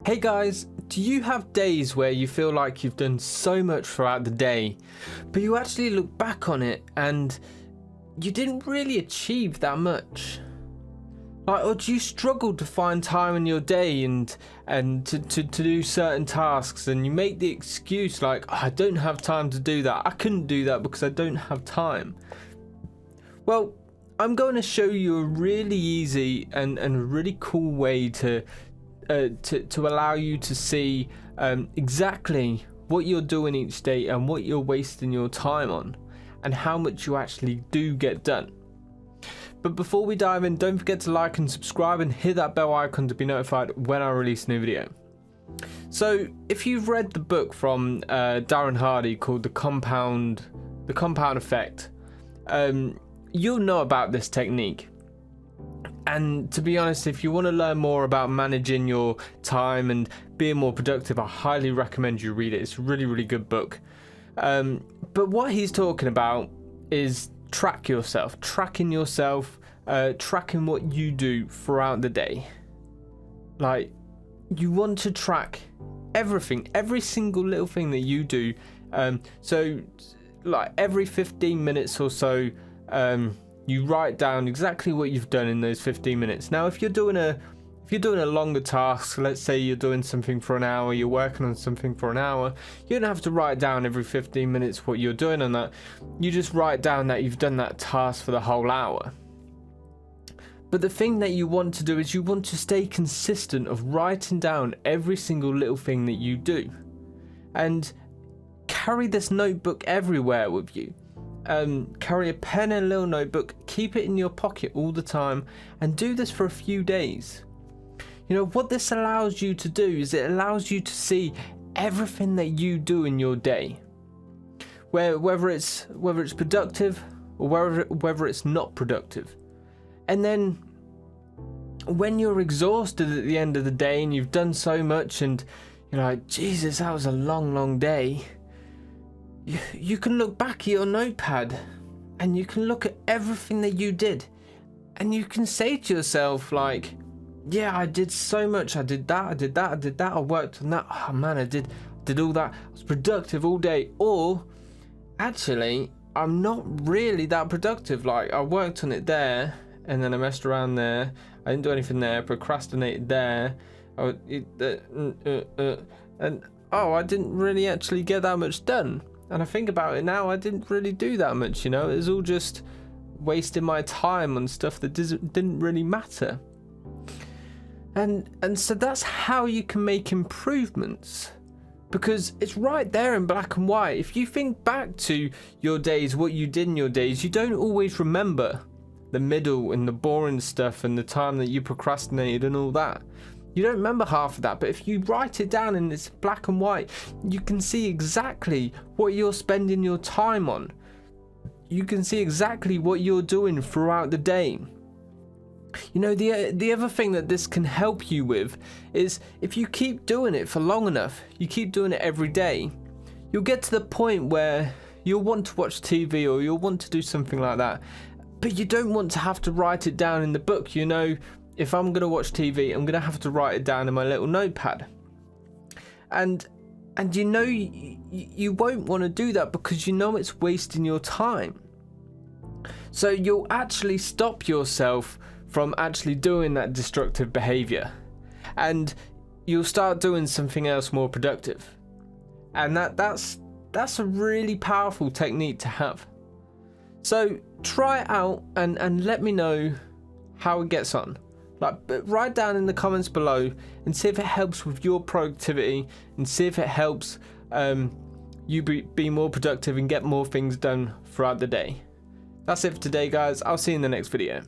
Hey guys, do you have days where you feel like you've done so much throughout the day, but you actually look back on it and you didn't really achieve that much? Or do you struggle to find time in your day and to do certain tasks, and you make the excuse like, oh, I don't have time to do that, I couldn't do that because I don't have time? Well, I'm going to show you a really easy and a really cool way to allow you to see exactly what you're doing each day and what you're wasting your time on and how much you actually do get done. But before we dive in, don't forget to like and subscribe and hit that bell icon to be notified when I release a new video. So if you've read the book from Darren Hardy called The Compound Effect, you'll know about this technique. And to be honest, if you want to learn more about managing your time and being more productive, I highly recommend you read it. It's a really, really good book. But what he's talking about is tracking yourself, tracking what you do throughout the day. Like, you want to track everything, every single little thing that you do. So like every 15 minutes or so, you write down exactly what you've done in those 15 minutes. Now, if you're doing a longer task, let's say you're doing something for an hour, you're working on something for an hour, you don't have to write down every 15 minutes what you're doing on that. You just write down that you've done that task for the whole hour. But the thing that you want to do is you want to stay consistent of writing down every single little thing that you do. And carry this notebook everywhere with you. Carry a pen and a little notebook, keep it in your pocket all the time, and do this for a few days. You know, what this allows you to do is it allows you to see everything that you do in your day, whether it's productive or whether it's not productive. And then when you're exhausted at the end of the day and you've done so much and you're like, Jesus, that was a long day, you can look back at your notepad and you can look at everything that you did, and you can say to yourself like, yeah, I did so much, I did that, I worked on that, oh man, I did all that, I was productive all day. Or actually, I'm not really that productive, like I worked on it there and then I messed around there, I didn't do anything there, procrastinated there, and I didn't really actually get that much done. And I think about it now, I didn't really do that much, you know, it was all just wasting my time on stuff that didn't really matter. And so that's how you can make improvements, because it's right there in black and white. If you think back to your days, what you did in your days, you don't always remember the middle and the boring stuff and the time that you procrastinated and all that. You don't remember half of that, but if you write it down and it's black and white, you can see exactly what you're spending your time on. You can see exactly what you're doing throughout the day. You know, the other thing that this can help you with is if you keep doing it for long enough, you keep doing it every day, you'll get to the point where you'll want to watch TV or you'll want to do something like that, but you don't want to have to write it down in the book. You know, if I'm going to watch TV, I'm going to have to write it down in my little notepad. And you know, you won't want to do that because you know it's wasting your time. So you'll actually stop yourself from actually doing that destructive behavior, and you'll start doing something else more productive. And that's a really powerful technique to have. So try it out and let me know how it gets on. Like, write down in the comments below and see if it helps with your productivity, and see if it helps you be more productive and get more things done throughout the day. That's it for today, guys. I'll see you in the next video.